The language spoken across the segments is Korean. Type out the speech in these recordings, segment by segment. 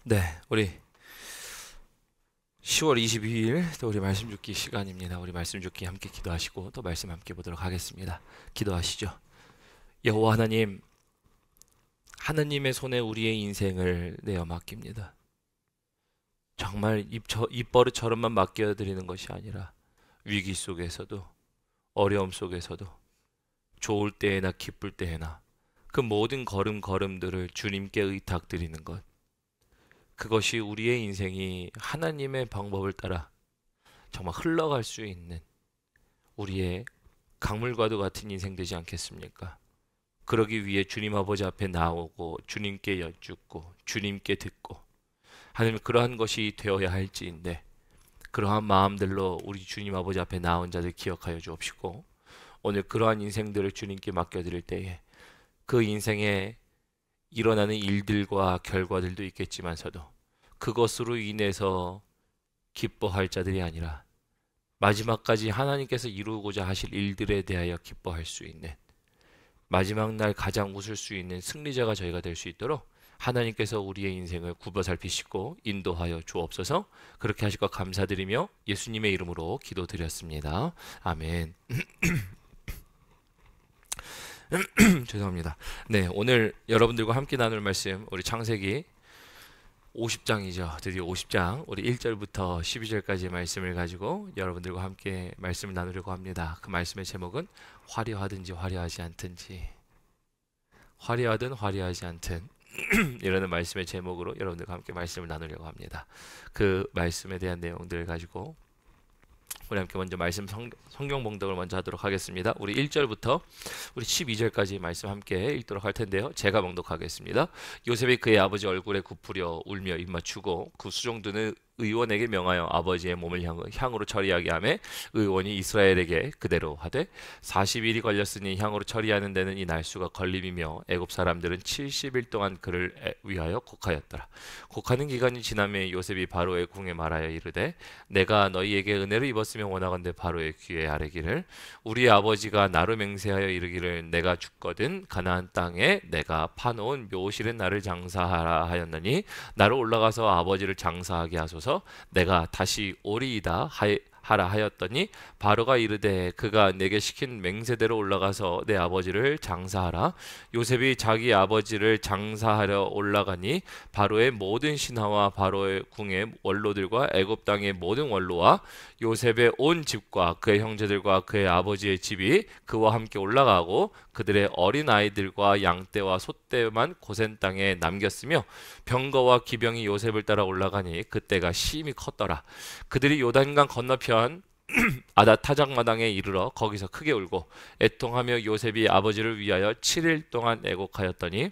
네, 우리 10월 22일 또 우리 말씀 듣기 시간입니다. 우리 말씀 듣기 함께 기도하시고 또 말씀 함께 보도록 하겠습니다. 기도하시죠. 여호와 하나님, 하나님의 손에 우리의 인생을 내어 맡깁니다. 정말 입버릇처럼만 맡겨드리는 것이 아니라 위기 속에서도 어려움 속에서도 좋을 때에나 기쁠 때에나 그 모든 걸음걸음들을 주님께 의탁드리는 것, 그것이 우리의 인생이 하나님의 방법을 따라 정말 흘러갈 수 있는 우리의 강물과도 같은 인생 되지 않겠습니까? 그러기 위해 주님 아버지 앞에 나오고 주님께 여쭙고 주님께 듣고, 하나님, 그러한 것이 되어야 할지인데 그러한 마음들로 우리 주님 아버지 앞에 나온 자들 기억하여 주옵시고, 오늘 그러한 인생들을 주님께 맡겨드릴 때에 그 인생에 일어나는 일들과 결과들도 있겠지만서도 그것으로 인해서 기뻐할 자들이 아니라 마지막까지 하나님께서 이루고자 하실 일들에 대하여 기뻐할 수 있는, 마지막 날 가장 웃을 수 있는 승리자가 저희가 될 수 있도록 하나님께서 우리의 인생을 굽어 살피시고 인도하여 주옵소서. 그렇게 하실 것 감사드리며 예수님의 이름으로 기도드렸습니다. 아멘. 죄송합니다. 네, 오늘 여러분들과 함께 나눌 말씀, 우리 창세기 50장이죠. 드디어 50장, 우리 1절부터 12절까지의 말씀을 가지고 여러분들과 함께 말씀을 나누려고 합니다. 그 말씀의 제목은 화려하든지 화려하지 않든지, 화려하든 화려하지 않든 이라는 말씀의 제목으로 여러분들과 함께 말씀을 나누려고 합니다. 그 말씀에 대한 내용들을 가지고 우리 함께 먼저 성경 봉독을 먼저 하도록 하겠습니다. 우리 1절부터 우리 12절까지 말씀 함께 읽도록 할 텐데요. 제가 봉독하겠습니다. 요셉이 그의 아버지 얼굴에 굽으려 울며 입맞추고 그 수종드는 의원에게 명하여 아버지의 몸을 향으로 처리하게 하매, 의원이 이스라엘에게 그대로 하되 40일이 걸렸으니 향으로 처리하는 데는 이 날수가 걸림이며 애굽 사람들은 70일 동안 그를 위하여 곡하였더라. 곡하는 기간이 지나매 요셉이 바로의 궁에 말하여 이르되, 내가 너희에게 은혜를 입었으면 원하건대 바로의 귀에 아뢰기를, 우리 아버지가 나로 맹세하여 이르기를 내가 죽거든 가나안 땅에 내가 파놓은 묘실에 나를 장사하라 하였나니 나로 올라가서 아버지를 장사하게 하소서. 내가 다시 오리이다 하라 하였더니 바로가 이르되, 그가 내게 시킨 맹세대로 올라가서 내 아버지를 장사하라. 요셉이 자기 아버지를 장사하려 올라가니 바로의 모든 신하와 바로의 궁의 원로들과 애굽 땅의 모든 원로와 요셉의 온 집과 그의 형제들과 그의 아버지의 집이 그와 함께 올라가고 그들의 어린 아이들과 양떼와 소떼만 고센 땅에 남겼으며, 병거와 기병이 요셉을 따라 올라가니 그때가 심히 컸더라. 그들이 요단강 건너편 아다 타작마당에 이르러 거기서 크게 울고 애통하며 요셉이 아버지를 위하여 7일 동안 애곡하였더니,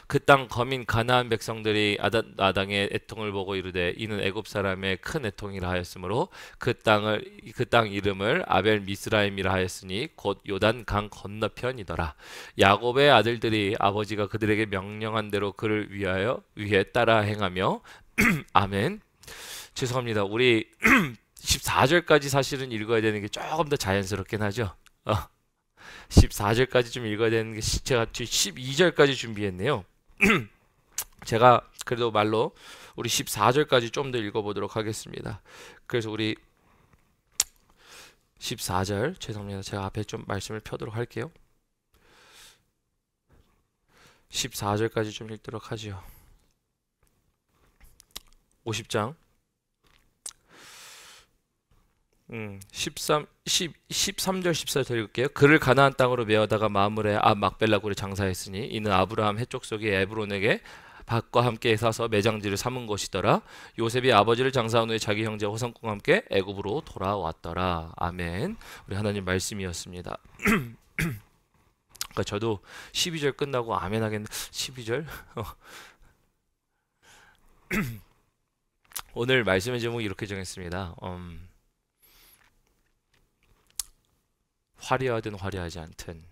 그 땅 거민 가나안 백성들이 아당의 애통을 보고 이르되, 이는 애굽 사람의 큰 애통이라 하였으므로 그 땅 이름을 아벨 미스라임이라 하였으니 곧 요단 강 건너편이더라. 야곱의 아들들이 아버지가 그들에게 명령한 대로 그를 위해 따라 행하며 아멘. 죄송합니다. 우리 14절까지 사실은 읽어야 되는 게 조금 더 자연스럽긴 하죠. 14절까지 좀 읽어야 되는 게 제가 12절까지 준비했네요. 제가 그래도 말로 우리 14절까지 좀 더 읽어보도록 하겠습니다. 그래서 우리 14절, 죄송합니다. 제가 앞에 좀 말씀을 펴도록 할게요. 14절까지 좀 읽도록 하죠. 50장 13절 14절 읽을게요. 그를 가나안 땅으로 메어다가 마므레 막벨라굴에 장사했으니 이는 아브라함 해족 속의 에브론에게 밭과 함께 사서 매장지를 삼은 것이더라. 요셉이 아버지를 장사한 후에 자기 형제 호성과 함께 애굽으로 돌아왔더라. 아멘. 우리 하나님 말씀이었습니다. 그러니까 저도 12절 끝나고 아멘 하겠는데 12절? 오늘 말씀의 제목이 이렇게 정했습니다. 화려하든 화려하지 않든.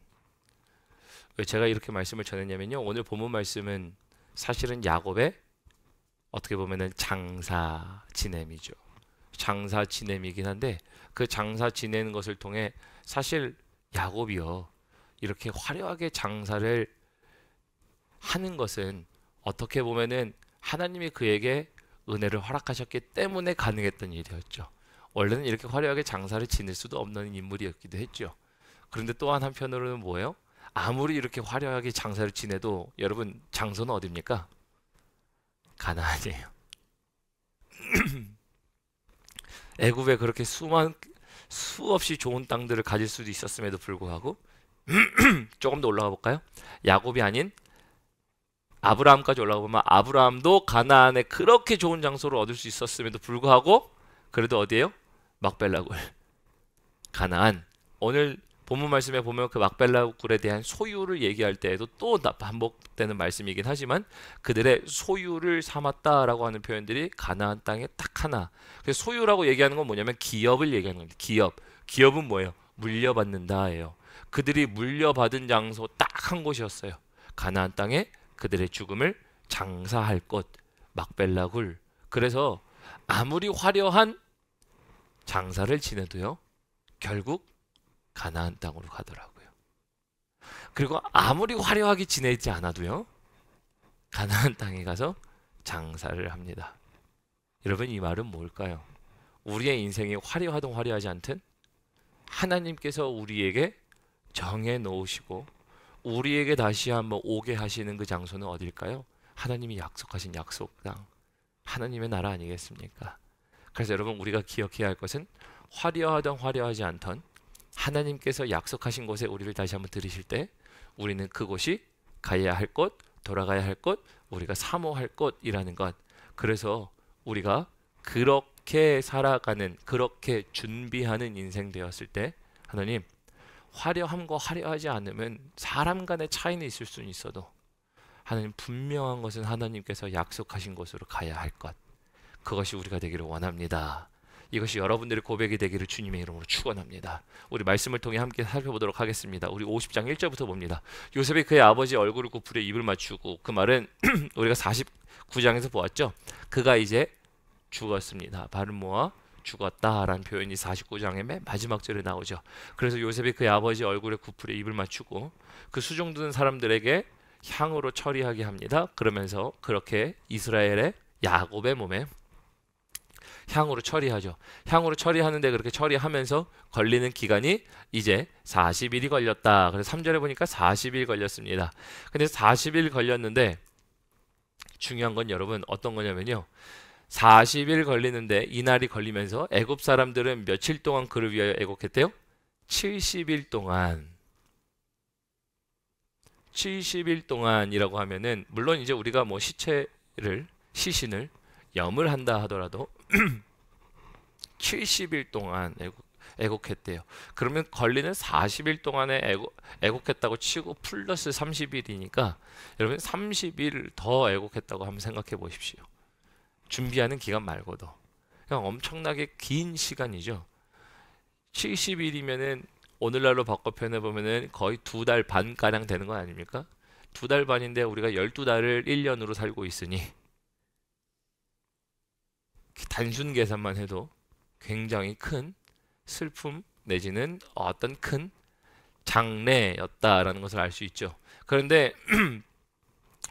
왜 제가 이렇게 말씀을 전했냐면요, 오늘 본문 말씀은 사실은 야곱의 어떻게 보면은 장사 지냄이죠. 장사 지냄이긴 한데, 그 장사 지내는 것을 통해 사실 야곱이요, 이렇게 화려하게 장사를 하는 것은 어떻게 보면은 하나님이 그에게 은혜를 허락하셨기 때문에 가능했던 일이었죠. 원래는 이렇게 화려하게 장사를 지낼 수도 없는 인물이었기도 했죠. 그런데 또한 한편으로는 뭐예요? 아무리 이렇게 화려하게 장사를 지내도 여러분 장소는 어디입니까? 가나안이에요. 애굽에 그렇게 수없이 좋은 땅들을 가질 수도 있었음에도 불구하고 조금 더 올라가 볼까요? 야곱이 아닌 아브라함까지 올라가 보면 아브라함도 가나안에 그렇게 좋은 장소를 얻을 수 있었음에도 불구하고 그래도 어디에요? 막벨라굴 가나안. 오늘 본문 말씀에 보면 그 막벨라굴에 대한 소유를 얘기할 때에도 또 반복되는 말씀이긴 하지만 그들의 소유를 삼았다라고 하는 표현들이 가나안 땅에 딱 하나. 그래서 소유라고 얘기하는 건 뭐냐면 기업을 얘기하는 겁니다. 기업은 뭐예요? 물려받는다예요. 그들이 물려받은 장소 딱 한 곳이었어요. 가나안 땅에 그들의 죽음을 장사할 곳 막벨라굴. 그래서 아무리 화려한 장사를 지내도요 결국 가나안 땅으로 가더라고요. 그리고 아무리 화려하게 지내지 않아도요 가나안 땅에 가서 장사를 합니다. 여러분 이 말은 뭘까요? 우리의 인생이 화려하든 화려하지 않든 하나님께서 우리에게 정해 놓으시고 우리에게 다시 한번 오게 하시는 그 장소는 어딜까요? 하나님이 약속하신 약속 땅, 하나님의 나라 아니겠습니까? 그래서 여러분 우리가 기억해야 할 것은 화려하든 화려하지 않던 하나님께서 약속하신 곳에 우리를 다시 한번 들이실 때 우리는 그곳이 가야 할 곳, 돌아가야 할 곳, 우리가 사모할 곳이라는 것. 그래서 우리가 그렇게 살아가는, 그렇게 준비하는 인생 되었을 때 하나님 화려함과 화려하지 않으면 사람 간의 차이는 있을 수는 있어도 하나님 분명한 것은 하나님께서 약속하신 곳으로 가야 할 것. 그것이 우리가 되기를 원합니다. 이것이 여러분들의 고백이 되기를 주님의 이름으로 축원합니다. 우리 말씀을 통해 함께 살펴보도록 하겠습니다. 우리 50장 1절부터 봅니다. 요셉이 그의 아버지 얼굴을 굽으려 입을 맞추고, 그 말은 우리가 49장에서 보았죠. 그가 이제 죽었습니다. 발을 모아 죽었다라는 표현이 49장의 맨 마지막 절에 나오죠. 그래서 요셉이 그의 아버지 얼굴에 굽으려 입을 맞추고 그 수종드는 사람들에게 향으로 처리하게 합니다. 그러면서 그렇게 이스라엘의 야곱의 몸에 향으로 처리하죠. 향으로 처리하는데 그렇게 처리하면서 걸리는 기간이 이제 40일이 걸렸다. 그래서 3절에 보니까 40일 걸렸습니다. 근데 40일 걸렸는데 중요한 건 여러분 어떤 거냐면요. 40일 걸리는데 이날이 걸리면서 애굽 사람들은 며칠 동안 그를 위하여 애곡했대요? 70일 동안. 70일 동안이라고 하면은 물론 이제 우리가 뭐 시신을 염을 한다 하더라도 70일 동안 애곡했대요. 그러면 걸리는 40일 동안에 애곡했다고 치고 플러스 30일이니까 여러분 30일 더 애곡했다고 한번 생각해 보십시오. 준비하는 기간 말고도 그냥 엄청나게 긴 시간이죠. 70일이면은 오늘날로 바꿔 표현해 보면은 거의 2달 반 가량 되는 거 아닙니까? 2달 반인데 우리가 12달을 1년으로 살고 있으니 단순 계산만 해도 굉장히 큰 슬픔 내지는 어떤 큰 장례였다라는 것을 알 수 있죠. 그런데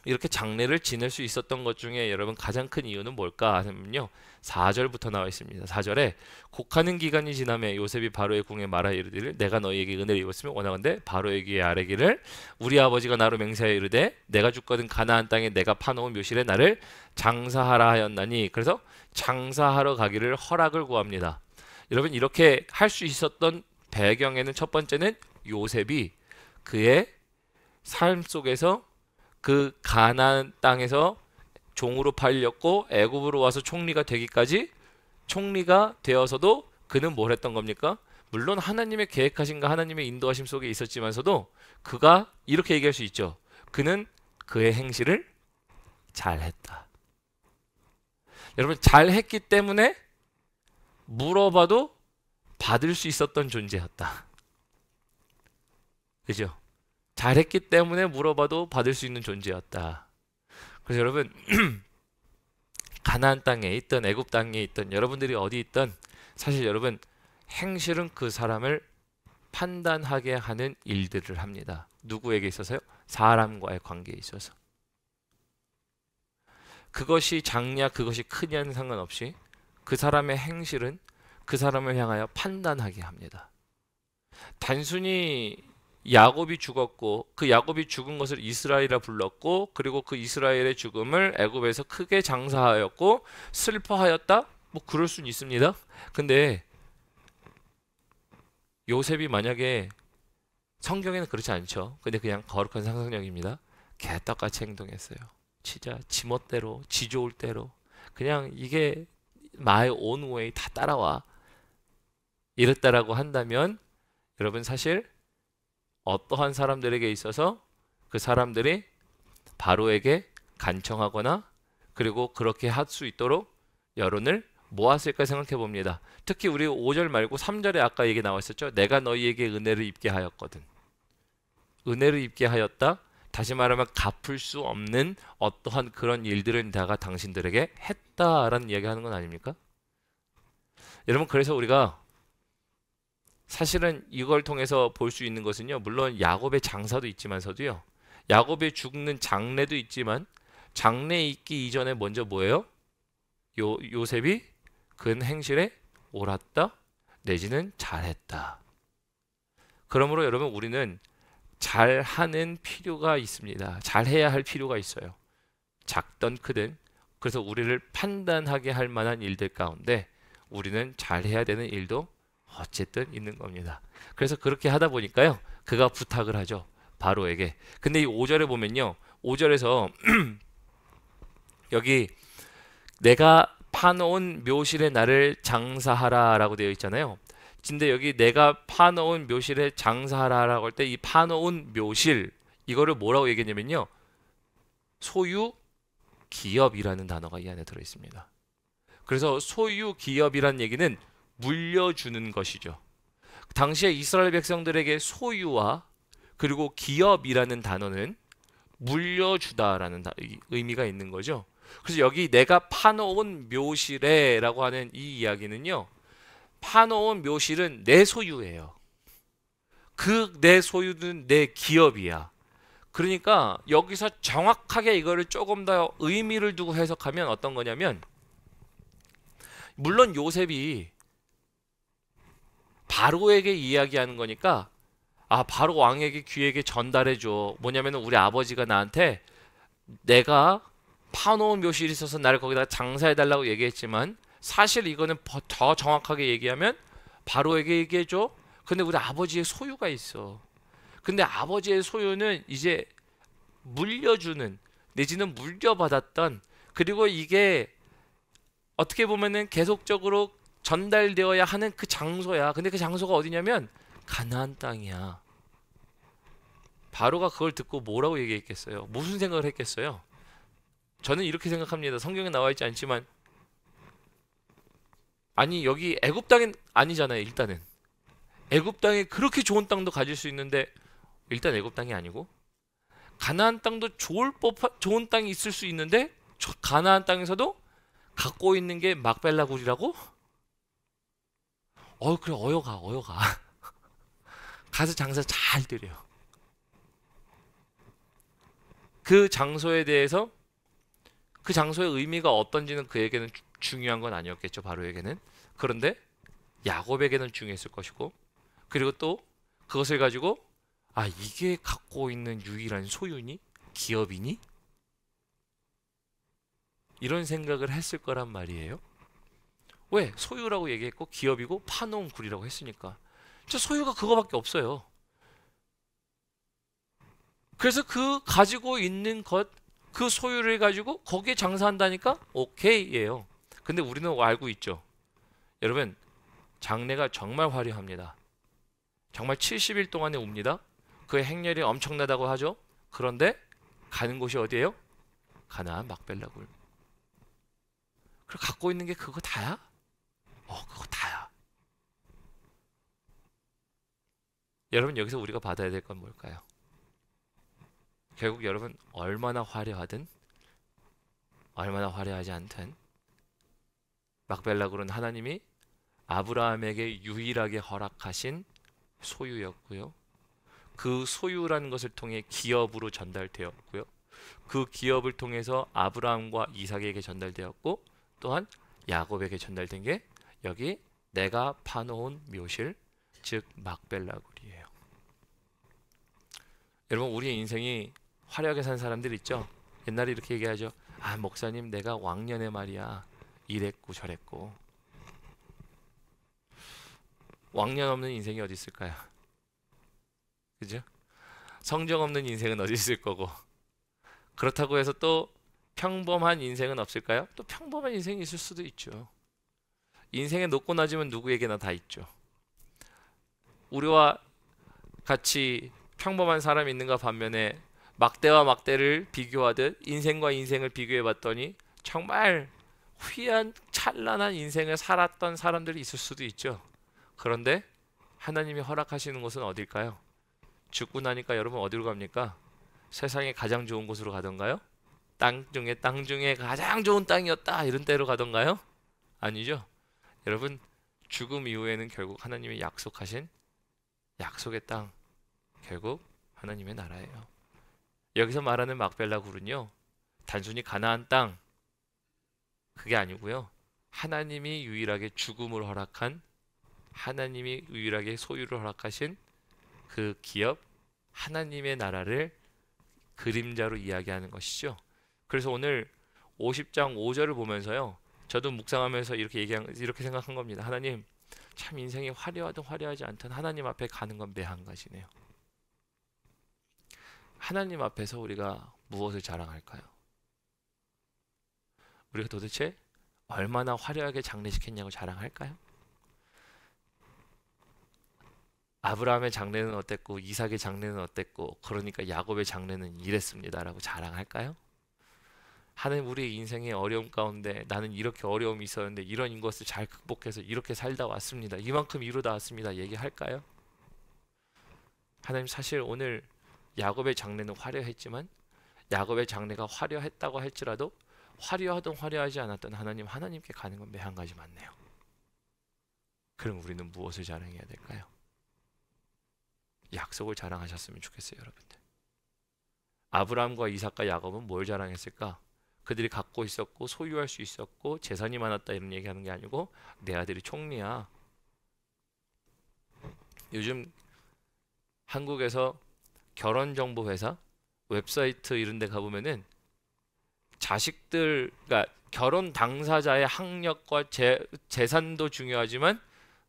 이렇게 장례를 지낼 수 있었던 것 중에 여러분 가장 큰 이유는 뭘까 하면요. 4절부터 나와 있습니다. 4절에 곡하는 기간이 지나매 요셉이 바로의 궁에 말하 이르기를 내가 너희에게 은혜를 입었으면 원하건대 바로에게 아뢰기를 우리 아버지가 나로 맹세하여 이르되 내가 죽거든 가나안 땅에 내가 파놓은 묘실에 나를 장사하라 하였나니. 그래서 장사하러 가기를 허락을 구합니다. 여러분 이렇게 할 수 있었던 배경에는 첫 번째는 요셉이 그의 삶 속에서 그 가나안 땅에서 종으로 팔렸고 애굽으로 와서 총리가 되기까지 총리가 되어서도 그는 뭘 했던 겁니까? 물론 하나님의 계획하신가 하나님의 인도하심 속에 있었지만서도 그가 이렇게 얘기할 수 있죠. 그는 그의 행실을 잘했다. 여러분 잘했기 때문에 물어봐도 받을 수 있었던 존재였다. 그죠? 잘했기 때문에 물어봐도 받을 수 있는 존재였다. 그래서 여러분 가나안 땅에 있던 애굽 땅에 있던 여러분들이 어디 있던 사실 여러분 행실은 그 사람을 판단하게 하는 일들을 합니다. 누구에게 있어서요? 사람과의 관계에 있어서. 그것이 작냐 그것이 크냐는 상관없이 그 사람의 행실은 그 사람을 향하여 판단하게 합니다. 단순히 야곱이 죽었고 그 야곱이 죽은 것을 이스라엘이라 불렀고 그리고 그 이스라엘의 죽음을 애굽에서 크게 장사하였고 슬퍼하였다? 뭐 그럴 수는 있습니다. 근데 요셉이 만약에 성경에는 그렇지 않죠. 근데 그냥 거룩한 상상력입니다. 개떡같이 행동했어요. 진짜 지멋대로 지 좋을 대로 그냥 이게 my own way 다 따라와 이랬다라고 한다면 여러분 사실 어떠한 사람들에게 있어서 그 사람들이 바로에게 간청하거나 그리고 그렇게 할 수 있도록 여론을 모았을까 생각해 봅니다. 특히 우리 5절 말고 3절에 아까 얘기 나왔었죠. 내가 너희에게 은혜를 입게 하였거든. 은혜를 입게 하였다. 다시 말하면 갚을 수 없는 어떠한 그런 일들을 내가 당신들에게 했다라는 이야기하는 건 아닙니까? 여러분 그래서 우리가 사실은 이걸 통해서 볼 수 있는 것은요. 물론 야곱의 장사도 있지만서도요. 야곱의 죽는 장례도 있지만 장례 있기 이전에 먼저 뭐예요? 요셉이 그 행실에 옳았다 내지는 잘했다. 그러므로 여러분 우리는 잘하는 필요가 있습니다. 잘해야 할 필요가 있어요. 작든 크든. 그래서 우리를 판단하게 할 만한 일들 가운데 우리는 잘해야 되는 일도 어쨌든 있는 겁니다. 그래서 그렇게 하다 보니까요. 그가 부탁을 하죠. 바로에게. 근데 이 5절에 보면요. 5절에서 여기 내가 파놓은 묘실에 나를 장사하라 라고 되어 있잖아요. 근데 여기 내가 파놓은 묘실에 장사하라 라고 할 때 이 파놓은 묘실 이거를 뭐라고 얘기했냐면요. 소유 기업이라는 단어가 이 안에 들어있습니다. 그래서 소유 기업이라는 얘기는 물려주는 것이죠. 당시에 이스라엘 백성들에게 소유와 그리고 기업이라는 단어는 물려주다라는 의미가 있는 거죠. 그래서 여기 내가 파놓은 묘실에 라고 하는 이 이야기는요. 파놓은 묘실은 내 소유예요. 그 내 소유는 내 기업이야. 그러니까 여기서 정확하게 이거를 조금 더 의미를 두고 해석하면 어떤 거냐면 물론 요셉이 바로에게 이야기하는 거니까 바로 왕에게 귀에게 전달해줘. 뭐냐면 우리 아버지가 나한테 내가 파놓은 묘실이 있어서 나를 거기다가 장사해달라고 얘기했지만 사실 이거는 더 정확하게 얘기하면 바로에게 얘기해줘. 근데 우리 아버지의 소유가 있어. 근데 아버지의 소유는 이제 물려주는 내지는 물려받았던 그리고 이게 어떻게 보면은 계속적으로 전달되어야 하는 그 장소야. 근데 그 장소가 어디냐면 가나안 땅이야. 바로가 그걸 듣고 뭐라고 얘기했겠어요? 무슨 생각을 했겠어요? 저는 이렇게 생각합니다. 성경에 나와 있지 않지만 아니 여기 애굽 땅은 아니잖아요. 일단은 애굽 땅에 그렇게 좋은 땅도 가질 수 있는데 일단 애굽 땅이 아니고 가나안 땅도 좋은 땅이 있을 수 있는데 가나안 땅에서도 갖고 있는 게 막벨라 굴이라고? 그래 어여가 가서 장사 잘 드려. 그 장소에 대해서 그 장소의 의미가 어떤지는 그에게는 중요한 건 아니었겠죠. 바로에게는. 그런데 야곱에게는 중요했을 것이고 그리고 또 그것을 가지고 이게 갖고 있는 유일한 소유니? 기업이니? 이런 생각을 했을 거란 말이에요. 왜? 소유라고 얘기했고 기업이고 파놓은 굴이라고 했으니까. 저 소유가 그거밖에 없어요. 그래서 그 가지고 있는 것, 그 소유를 가지고 거기에 장사한다니까 오케이예요. 근데 우리는 알고 있죠. 여러분 장래가 정말 화려합니다. 정말 70일 동안에 옵니다. 그 행렬이 엄청나다고 하죠. 그런데 가는 곳이 어디예요? 가나안 막벨라 굴. 그리고 갖고 있는 게 그거 다야? 그거 다야. 여러분 여기서 우리가 받아야 될 건 뭘까요? 결국 여러분 얼마나 화려하든 얼마나 화려하지 않든 막벨라 굴은 하나님이 아브라함에게 유일하게 허락하신 소유였고요. 그 소유라는 것을 통해 기업으로 전달되었고요. 그 기업을 통해서 아브라함과 이삭에게 전달되었고 또한 야곱에게 전달된 게 여기 내가 파놓은 묘실, 즉 막벨라굴이에요. 여러분, 우리의 인생이 화려하게 산 사람들 있죠? 옛날에 이렇게 얘기하죠. 아, 목사님, 내가 왕년에 말이야 이랬고 저랬고. 왕년 없는 인생이 어디 있을까요? 그죠? 성적 없는 인생은 어디 있을 거고. 그렇다고 해서 또 평범한 인생은 없을까요? 또 평범한 인생이 있을 수도 있죠. 인생에 높고 낮으면 누구에게나 다 있죠. 우리와 같이 평범한 사람이 있는가 반면에 막대와 막대를 비교하듯 인생과 인생을 비교해 봤더니 정말 휘한 찬란한 인생을 살았던 사람들이 있을 수도 있죠. 그런데 하나님이 허락하시는 곳은 어딜까요? 죽고 나니까 여러분 어디로 갑니까? 세상에 가장 좋은 곳으로 가던가요? 땅 중에 가장 좋은 땅이었다 이런 데로 가던가요? 아니죠. 여러분, 죽음 이후에는 결국 하나님이 약속하신 약속의 땅, 결국 하나님의 나라예요. 여기서 말하는 막벨라 굴은요, 단순히 가나안 땅 그게 아니고요, 하나님이 유일하게 죽음을 허락한, 하나님이 유일하게 소유를 허락하신 그 기업, 하나님의 나라를 그림자로 이야기하는 것이죠. 그래서 오늘 50장 5절을 보면서요, 저도 묵상하면서 이렇게 생각한 겁니다. 하나님, 참 인생이 화려하든 화려하지 않든 하나님 앞에 가는 건 매 한 가지네요. 하나님 앞에서 우리가 무엇을 자랑할까요? 우리가 도대체 얼마나 화려하게 장례시켰냐고 자랑할까요? 아브라함의 장례는 어땠고 이삭의 장례는 어땠고 그러니까 야곱의 장례는 이랬습니다라고 자랑할까요? 하나님, 우리의 인생의 어려움 가운데 나는 이렇게 어려움이 있었는데 이런 것을 잘 극복해서 이렇게 살다 왔습니다, 이만큼 이루다 왔습니다 얘기할까요? 하나님, 사실 오늘 야곱의 장례는 화려했지만 야곱의 장례가 화려했다고 할지라도 화려하든 화려하지 않았던 하나님께 가는 건 매 한 가지 맞네요. 그럼 우리는 무엇을 자랑해야 될까요? 약속을 자랑하셨으면 좋겠어요. 여러분들, 아브라함과 이삭과 야곱은 뭘 자랑했을까? 그들이 갖고 있었고 소유할 수 있었고 재산이 많았다 이런 얘기하는 게 아니고 내 아들이 총리야. 요즘 한국에서 결혼정보회사 웹사이트 이런 데 가보면은 자식들, 그러니까 결혼 당사자의 학력과 재산도 중요하지만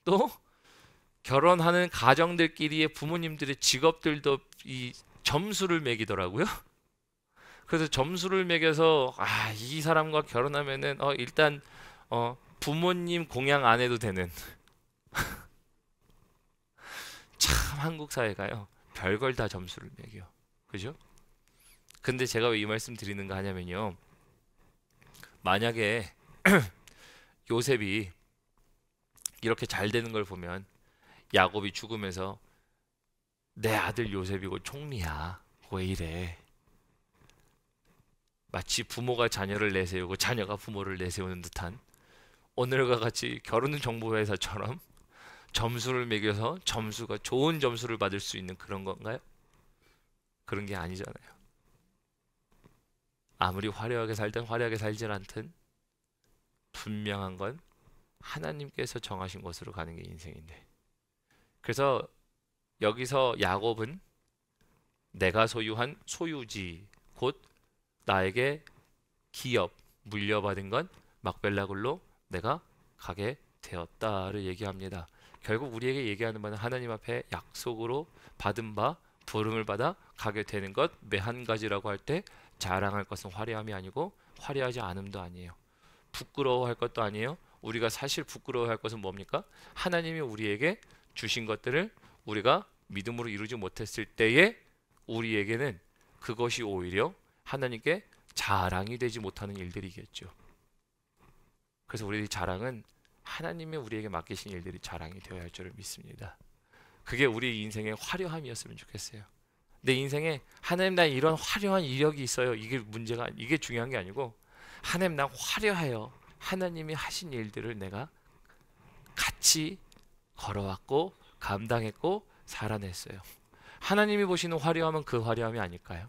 또 결혼하는 가정들끼리의 부모님들의 직업들도 이 점수를 매기더라고요. 그래서 점수를 매겨서 이 사람과 결혼하면은 일단 부모님 공양 안 해도 되는 참 한국 사회가요 별걸 다 점수를 매겨. 그죠? 근데 제가 왜 이 말씀 드리는가 하냐면요, 만약에 요셉이 이렇게 잘 되는 걸 보면 야곱이 죽으면서 내 아들 요셉이고 총리야 왜 이래, 마치 부모가 자녀를 내세우고 자녀가 부모를 내세우는 듯한 오늘과 같이 결혼정보회사처럼 점수를 매겨서 좋은 점수를 받을 수 있는 그런 건가요? 그런 게 아니잖아요. 아무리 화려하게 살든 화려하게 살진 않든 분명한 건 하나님께서 정하신 곳으로 가는 게 인생인데, 그래서 여기서 야곱은 내가 소유한 소유지, 곧 나에게 기업, 물려받은 건 막벨라굴로 내가 가게 되었다를 얘기합니다. 결국 우리에게 얘기하는 바는 하나님 앞에 약속으로 받은 바, 부름을 받아 가게 되는 것 매 한 가지라고 할 때 자랑할 것은 화려함이 아니고 화려하지 않음도 아니에요. 부끄러워할 것도 아니에요. 우리가 사실 부끄러워할 것은 뭡니까? 하나님이 우리에게 주신 것들을 우리가 믿음으로 이루지 못했을 때에 우리에게는 그것이 오히려 하나님께 자랑이 되지 못하는 일들이겠죠. 그래서 우리의 자랑은 하나님이 우리에게 맡기신 일들이 자랑이 되어야 할 줄을 믿습니다. 그게 우리 인생의 화려함이었으면 좋겠어요. 내 인생에 하나님, 나 이런 화려한 이력이 있어요, 이게 중요한 게 아니고 하나님, 나 화려해요, 하나님이 하신 일들을 내가 같이 걸어왔고 감당했고 살아냈어요. 하나님이 보시는 화려함은 그 화려함이 아닐까요?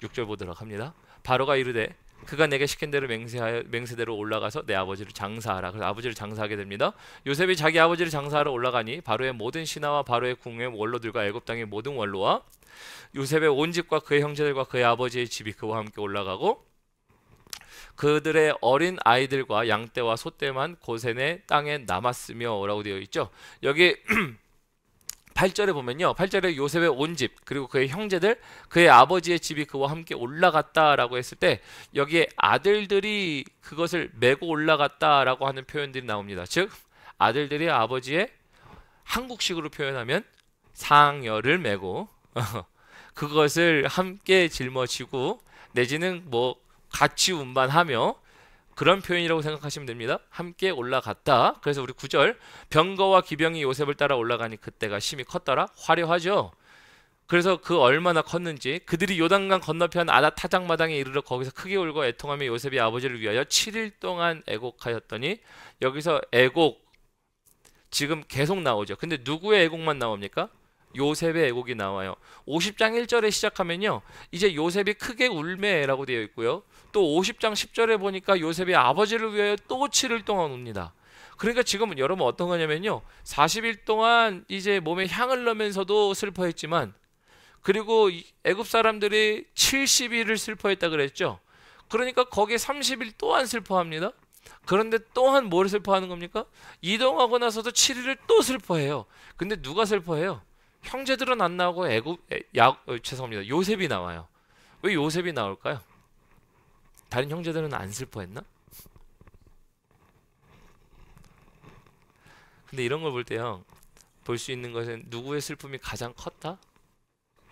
6절 보도록 합니다. 바로가 이르되 그가 내게 시킨 대로 맹세대로 올라가서 내 아버지를 장사하라. 그래서 아버지를 장사하게 됩니다. 요셉이 자기 아버지를 장사하러 올라가니 바로의 모든 신하와 바로의 궁의 원로들과 애굽 땅의 모든 원로와 요셉의 온 집과 그의 형제들과 그의 아버지의 집이 그와 함께 올라가고 그들의 어린 아이들과 양떼와 소떼만 고센의 땅에 남았으며 라고 되어 있죠. 여기 8절에 보면요, 8절에 요셉의 온 집 그리고 그의 형제들 그의 아버지의 집이 그와 함께 올라갔다라고 했을 때 여기에 아들들이 그것을 메고 올라갔다라고 하는 표현들이 나옵니다. 즉 아들들이 아버지의 한국식으로 표현하면 상여를 메고 그것을 함께 짊어지고 내지는 뭐 같이 운반하며 그런 표현이라고 생각하시면 됩니다. 함께 올라갔다. 그래서 우리 9절 병거와 기병이 요셉을 따라 올라가니 그때가 심히 컸더라. 화려하죠. 그래서 그 얼마나 컸는지 그들이 요단강 건너편 아다 타작마당에 이르러 거기서 크게 울고 애통하며 요셉이 아버지를 위하여 7일 동안 애곡하였더니 여기서 애곡 지금 계속 나오죠. 근데 누구의 애곡만 나옵니까? 요셉의 애곡이 나와요. 50장 1절에 시작하면요 이제 요셉이 크게 울매라고 되어 있고요, 또 50장 10절에 보니까 요셉이 아버지를 위하여 또 7일 동안 웁니다. 그러니까 지금 여러분 어떤 거냐면요 40일 동안 이제 몸에 향을 넣으면서도 슬퍼했지만 그리고 애굽 사람들이 70일을 슬퍼했다 그랬죠. 그러니까 거기에 30일 또한 슬퍼합니다. 그런데 또한 뭘 슬퍼하는 겁니까? 이동하고 나서도 7일을 또 슬퍼해요. 근데 누가 슬퍼해요? 형제들은 안 나오고 죄송합니다. 요셉이 나와요. 왜 요셉이 나올까요? 다른 형제들은 안 슬퍼했나? 근데 이런 걸 볼 때요, 볼 수 있는 것은 누구의 슬픔이 가장 컸다?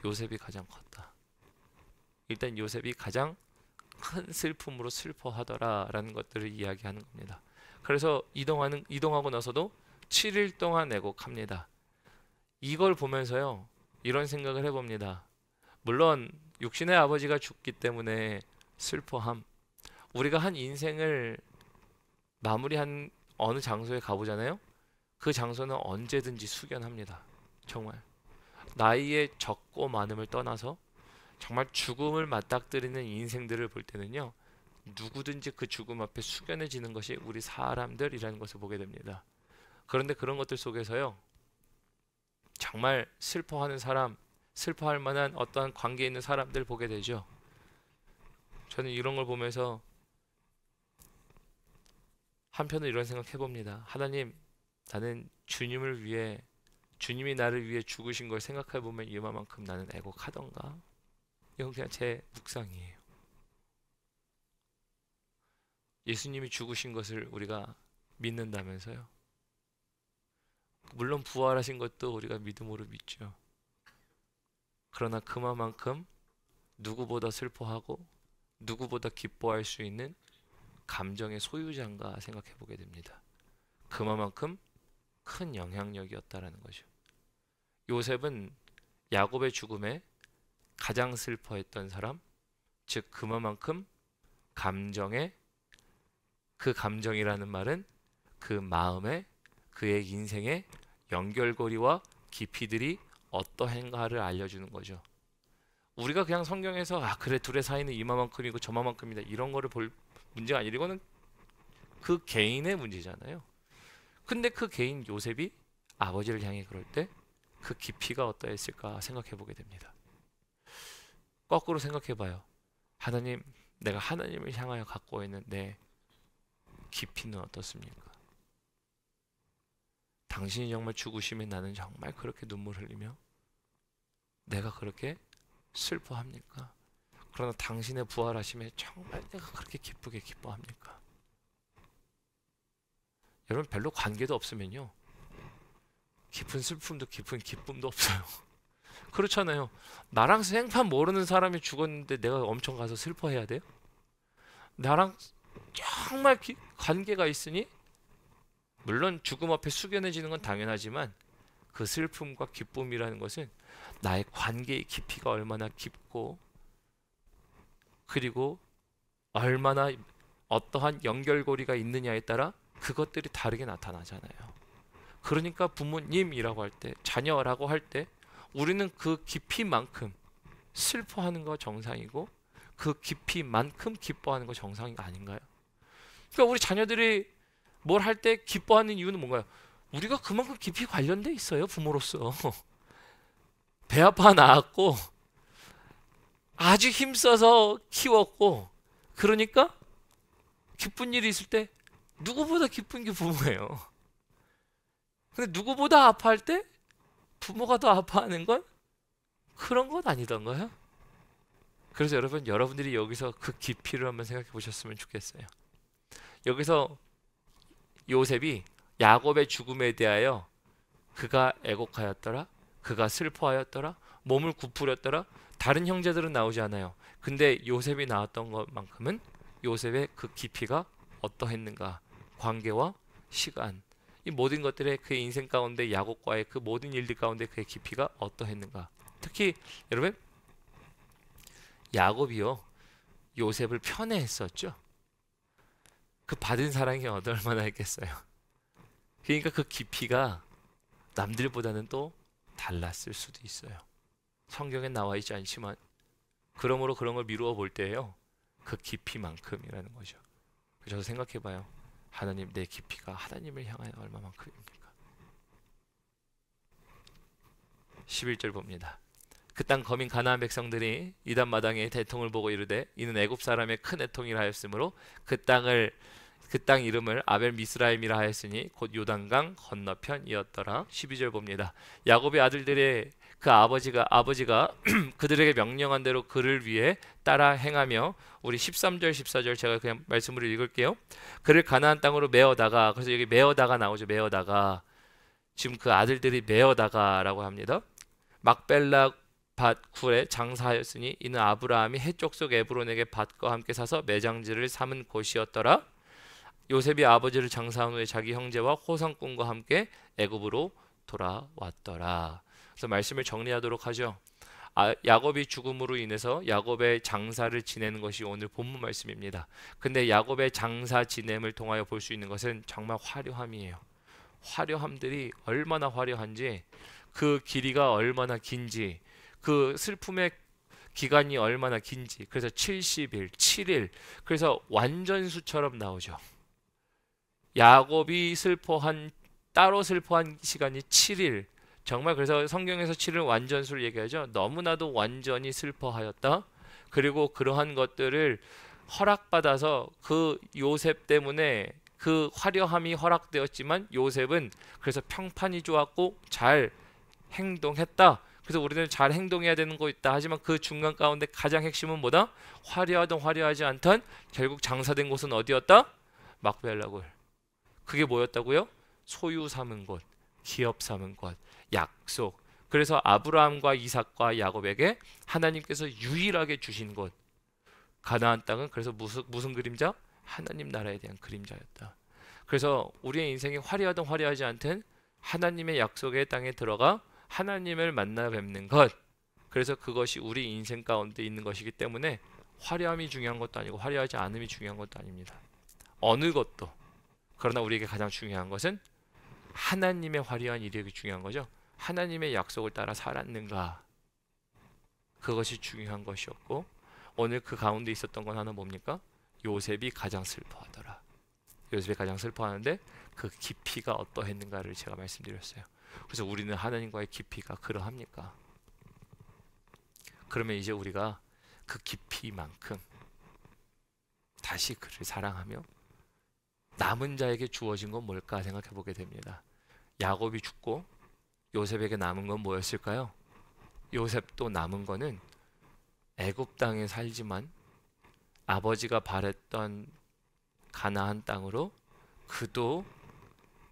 요셉이 가장 컸다. 일단 요셉이 가장 큰 슬픔으로 슬퍼하더라라는 것들을 이야기하는 겁니다. 그래서 이동하고 나서도 7일 동안 애곡합니다. 이걸 보면서요 이런 생각을 해봅니다. 물론 육신의 아버지가 죽기 때문에 슬퍼함, 우리가 한 인생을 마무리한 어느 장소에 가보잖아요. 그 장소는 언제든지 숙연합니다. 정말 나이의 적고 많음을 떠나서 정말 죽음을 맞닥뜨리는 인생들을 볼 때는요 누구든지 그 죽음 앞에 숙연해지는 것이 우리 사람들이라는 것을 보게 됩니다. 그런데 그런 것들 속에서요 정말 슬퍼하는 사람, 슬퍼할 만한 어떠한 관계에 있는 사람들 보게 되죠. 저는 이런 걸 보면서 한편으로 이런 생각 해봅니다. 하나님, 나는 주님을 위해, 주님이 나를 위해 죽으신 걸 생각해 보면 이만큼 나는 애곡하던가. 이건 그냥 제 묵상이에요. 예수님이 죽으신 것을 우리가 믿는다면서요. 물론 부활하신 것도 우리가 믿음으로 믿죠. 그러나 그만큼 누구보다 슬퍼하고 누구보다 기뻐할 수 있는 감정의 소유자인가 생각해 보게 됩니다. 그만큼 큰 영향력이었다라는 거죠. 요셉은 야곱의 죽음에 가장 슬퍼했던 사람, 즉 그만큼 감정의, 그 감정이라는 말은 그 마음에, 그의 인생의 연결고리와 깊이들이 어떠한가를 알려주는 거죠. 우리가 그냥 성경에서 그래 둘의 사이는 이만큼이고 저만큼이다 이런 거를 볼 문제가 아니라 이거는 그 개인의 문제잖아요. 근데 그 개인 요셉이 아버지를 향해 그럴 때 그 깊이가 어떠했을까 생각해 보게 됩니다. 거꾸로 생각해 봐요. 하나님, 내가 하나님을 향하여 갖고 있는 내 깊이는 어떻습니까? 당신이 정말 죽으시면 나는 정말 그렇게 눈물 흘리며 내가 그렇게 슬퍼합니까? 그러나 당신의 부활하심에 정말 내가 그렇게 기쁘게 기뻐합니까? 여러분, 별로 관계도 없으면요 깊은 슬픔도 깊은 기쁨도 없어요. 그렇잖아요. 나랑 생판 모르는 사람이 죽었는데 내가 엄청 가서 슬퍼해야 돼요? 나랑 정말 관계가 있으니 물론 죽음 앞에 숙연해지는 건 당연하지만 그 슬픔과 기쁨이라는 것은 나의 관계의 깊이가 얼마나 깊고 그리고 얼마나 어떠한 연결고리가 있느냐에 따라 그것들이 다르게 나타나잖아요. 그러니까 부모님이라고 할 때, 자녀라고 할 때 우리는 그 깊이만큼 슬퍼하는 거 정상이고 그 깊이만큼 기뻐하는 거 정상이 아닌가요? 그러니까 우리 자녀들이 뭘 할 때 기뻐하는 이유는 뭔가요? 우리가 그만큼 깊이 관련돼 있어요, 부모로서. 배 아파 낳았고 아주 힘써서 키웠고, 그러니까 기쁜 일이 있을 때 누구보다 기쁜 게 부모예요. 근데 누구보다 아파할 때 부모가 더 아파하는 건 그런 건 아니던가요? 그래서 여러분들이 여기서 그 깊이를 한번 생각해 보셨으면 좋겠어요. 여기서 요셉이 야곱의 죽음에 대하여 그가 애곡하였더라, 그가 슬퍼하였더라, 몸을 굽으렸더라, 다른 형제들은 나오지 않아요. 근데 요셉이 나왔던 것만큼은 요셉의 그 깊이가 어떠했는가, 관계와 시간, 이 모든 것들의 그의 인생 가운데 야곱과의 그 모든 일들 가운데 그의 깊이가 어떠했는가. 특히 여러분, 야곱이요, 요셉을 편애했었죠. 그 받은 사랑이 얼마나 했겠어요. 그러니까 그 깊이가 남들보다는 또 달랐을 수도 있어요. 성경에 나와 있지 않지만, 그러므로 그런 걸 미루어 볼 때예요, 그 깊이만큼이라는 거죠. 그래서 생각해 봐요. 하나님, 내 깊이가 하나님을 향하여 얼마만큼입니까? 11절 봅니다. 그 땅 거민 가나안 백성들이 이단 마당에 대통을 보고 이르되 이는 애굽 사람의 큰 애통이라 하였으므로 그 땅 이름을 아벨 미스라임이라 하였으니 곧 요단강 건너편이었더라. 12절 봅니다. 야곱의 아들들의 그 아버지가 그들에게 명령한 대로 그를 위해 따라 행하며, 우리 13절 14절 제가 그냥 말씀으로 읽을게요. 그를 가나안 땅으로 메어다가, 그래서 여기 메어다가 나오죠. 메어다가, 지금 그 아들들이 메어다가라고 합니다. 막벨라 밭 굴에 장사하였으니 이는 아브라함이 해쪽 속 에브론에게 밭과 함께 사서 매장지를 삼은 곳이었더라. 요셉이 아버지를 장사한 후에 자기 형제와 호상꾼과 함께 애굽으로 돌아왔더라. 그래서 말씀을 정리하도록 하죠. 야곱이 죽음으로 인해서 야곱의 장사를 지내는 것이 오늘 본문 말씀입니다. 근데 야곱의 장사 지냄을 통하여 볼 수 있는 것은 정말 화려함이에요. 화려함들이 얼마나 화려한지, 그 길이가 얼마나 긴지, 그 슬픔의 기간이 얼마나 긴지. 그래서 70일, 7일, 그래서 완전수처럼 나오죠. 야곱이 따로 슬퍼한 시간이 7일. 정말 그래서 성경에서 7일 완전수를 얘기하죠. 너무나도 완전히 슬퍼하였다. 그리고 그러한 것들을 허락받아서 그 요셉 때문에 그 화려함이 허락되었지만, 요셉은 그래서 평판이 좋았고 잘 행동했다. 그래서 우리는 잘 행동해야 되는 거 있다. 하지만 그 중간 가운데 가장 핵심은 뭐다? 화려하든 화려하지 않든 결국 장사된 곳은 어디였다? 막벨라굴. 그게 뭐였다고요? 소유 삼은 곳, 기업 삼은 곳, 약속. 그래서 아브라함과 이삭과 야곱에게 하나님께서 유일하게 주신 곳, 가나안 땅은 그래서 무슨 그림자? 하나님 나라에 대한 그림자였다. 그래서 우리의 인생이 화려하든 화려하지 않든 하나님의 약속의 땅에 들어가 하나님을 만나 뵙는 것, 그래서 그것이 우리 인생 가운데 있는 것이기 때문에 화려함이 중요한 것도 아니고 화려하지 않음이 중요한 것도 아닙니다. 어느 것도. 그러나 우리에게 가장 중요한 것은 하나님의 화려한 일이 중요한 거죠. 하나님의 약속을 따라 살았는가, 그것이 중요한 것이었고, 오늘 그 가운데 있었던 건 하나 뭡니까? 요셉이 가장 슬퍼하더라. 요셉이 가장 슬퍼하는데 그 깊이가 어떠했는가를 제가 말씀드렸어요. 그래서 우리는 하나님과의 깊이가 그러합니까? 그러면 이제 우리가 그 깊이만큼 다시 그를 사랑하며 남은 자에게 주어진 건 뭘까 생각해 보게 됩니다. 야곱이 죽고 요셉에게 남은 건 뭐였을까요? 요셉도 남은 거는 애굽 땅에 살지만 아버지가 바랬던 가나안 땅으로, 그도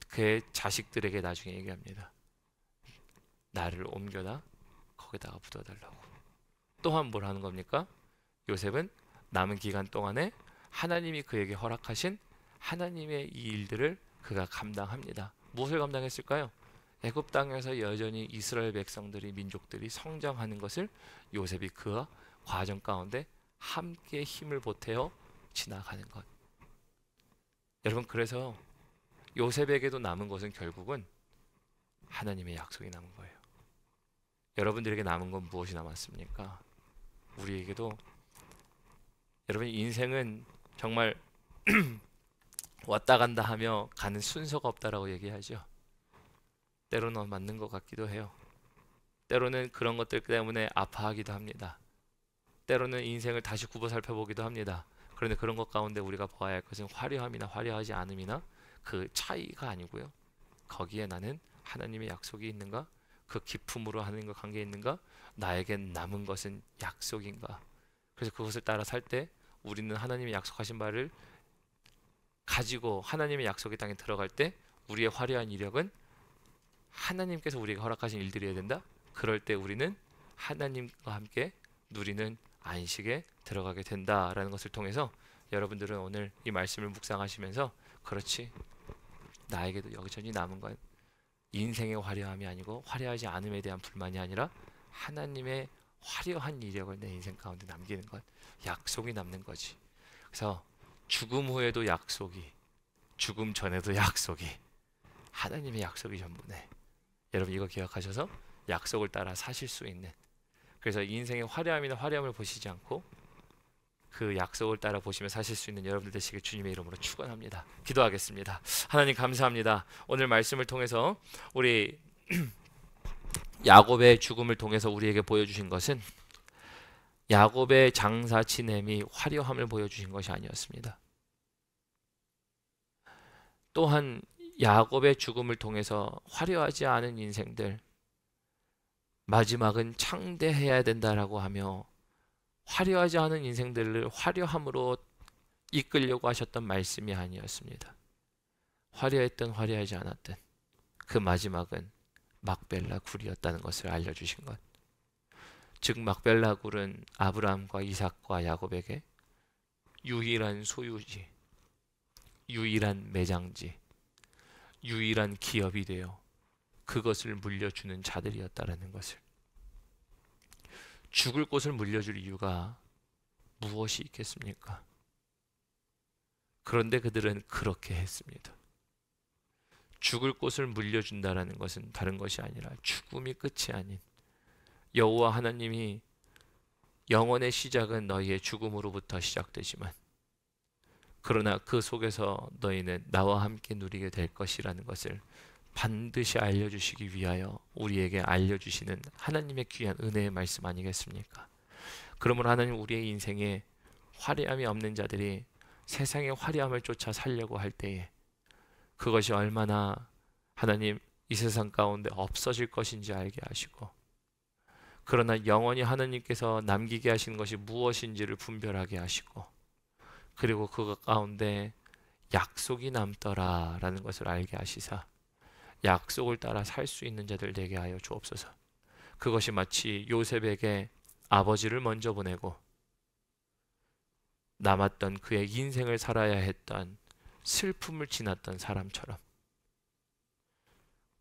그의 자식들에게 나중에 얘기합니다. 나를 옮겨다 거기다가 묻어달라고. 또한 뭘 하는 겁니까? 요셉은 남은 기간 동안에 하나님이 그에게 허락하신 하나님의 이 일들을 그가 감당합니다. 무엇을 감당했을까요? 애굽 땅에서 여전히 이스라엘 백성들이, 민족들이 성장하는 것을 요셉이 그 과정 가운데 함께 힘을 보태어 지나가는 것. 여러분, 그래서 요셉에게도 남은 것은 결국은 하나님의 약속이 남은 거예요. 여러분들에게 남은 건 무엇이 남았습니까? 우리에게도 여러분 인생은 정말 왔다 간다 하며 가는 순서가 없다라고 얘기하죠. 때로는 맞는 것 같기도 해요. 때로는 그런 것들 때문에 아파하기도 합니다. 때로는 인생을 다시 굽어 살펴보기도 합니다. 그런데 그런 것 가운데 우리가 보아야 할 것은 화려함이나 화려하지 않음이나 그 차이가 아니고요. 거기에 나는 하나님의 약속이 있는가? 그 기쁨으로 하는 것 관계에 있는가? 나에겐 남은 것은 약속인가? 그래서 그것을 따라 살 때 우리는 하나님의 약속하신 바를 가지고 하나님의 약속의 땅에 들어갈 때 우리의 화려한 이력은 하나님께서 우리에게 허락하신 일들이어야 된다. 그럴 때 우리는 하나님과 함께 누리는 안식에 들어가게 된다라는 것을 통해서 여러분들은 오늘 이 말씀을 묵상하시면서 그렇지, 나에게도 여전히 남은 건 인생의 화려함이 아니고 화려하지 않음에 대한 불만이 아니라 하나님의 화려한 이력을 내 인생 가운데 남기는 것, 약속이 남는 거지. 그래서 죽음 후에도 약속이, 죽음 전에도 약속이, 하나님의 약속이 전부네. 여러분 이거 기억하셔서 약속을 따라 사실 수 있는, 그래서 인생의 화려함이나 화려함을 보시지 않고 그 약속을 따라 보시며 사실 수 있는 여러분들 되시길 주님의 이름으로 축원합니다. 기도하겠습니다. 하나님 감사합니다. 오늘 말씀을 통해서 우리 야곱의 죽음을 통해서 우리에게 보여주신 것은 야곱의 장사 지냄이 화려함을 보여주신 것이 아니었습니다. 또한 야곱의 죽음을 통해서 화려하지 않은 인생들, 마지막은 창대해야 된다라고 하며 화려하지 않은 인생들을 화려함으로 이끌려고 하셨던 말씀이 아니었습니다. 화려했든 화려하지 않았든 그 마지막은 막벨라 굴이었다는 것을 알려주신 것. 즉 막벨라 굴은 아브라함과 이삭과 야곱에게 유일한 소유지, 유일한 매장지, 유일한 기업이 되어 그것을 물려주는 자들이었다라는 것을. 죽을 곳을 물려줄 이유가 무엇이 있겠습니까? 그런데 그들은 그렇게 했습니다. 죽을 곳을 물려준다라는 것은 다른 것이 아니라 죽음이 끝이 아닌, 여호와 하나님이 영원의 시작은 너희의 죽음으로부터 시작되지만 그러나 그 속에서 너희는 나와 함께 누리게 될 것이라는 것을 반드시 알려주시기 위하여 우리에게 알려주시는 하나님의 귀한 은혜의 말씀 아니겠습니까? 그러므로 하나님, 우리의 인생에 화려함이 없는 자들이 세상의 화려함을 쫓아 살려고 할 때에 그것이 얼마나 하나님 이 세상 가운데 없어질 것인지 알게 하시고, 그러나 영원히 하나님께서 남기게 하시는 것이 무엇인지를 분별하게 하시고, 그리고 그것 가운데 약속이 남더라라는 것을 알게 하시사 약속을 따라 살 수 있는 자들 되게 하여 주옵소서. 그것이 마치 요셉에게 아버지를 먼저 보내고 남았던 그의 인생을 살아야 했던 슬픔을 지났던 사람처럼,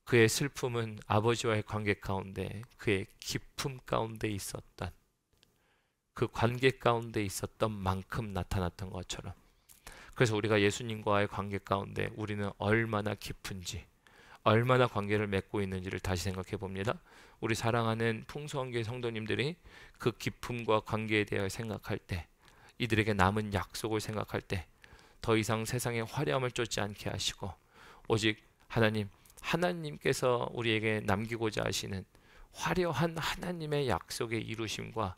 그의 슬픔은 아버지와의 관계 가운데 그의 기쁨 가운데 있었던, 그 관계 가운데 있었던 만큼 나타났던 것처럼, 그래서 우리가 예수님과의 관계 가운데 우리는 얼마나 깊은지, 얼마나 관계를 맺고 있는지를 다시 생각해 봅니다. 우리 사랑하는 풍성교회 성도님들이 그 기쁨과 관계에 대해 생각할 때, 이들에게 남은 약속을 생각할 때 더 이상 세상의 화려함을 쫓지 않게 하시고 오직 하나님께서 우리에게 남기고자 하시는 화려한 하나님의 약속의 이루심과,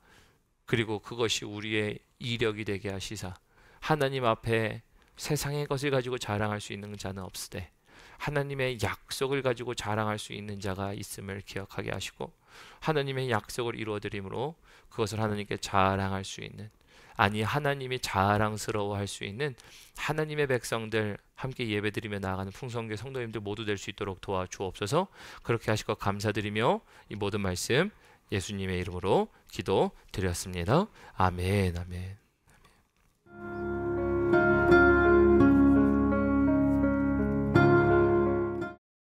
그리고 그것이 우리의 이력이 되게 하시사 하나님 앞에 세상의 것을 가지고 자랑할 수 있는 자는 없으되 하나님의 약속을 가지고 자랑할 수 있는 자가 있음을 기억하게 하시고, 하나님의 약속을 이루어드림으로 그것을 하나님께 자랑할 수 있는, 아니 하나님이 자랑스러워할 수 있는 하나님의 백성들, 함께 예배드리며 나아가는 풍성교회 성도님들 모두 될 수 있도록 도와주옵소서. 그렇게 하시고 감사드리며 이 모든 말씀 예수님의 이름으로 기도드렸습니다. 아멘, 아멘.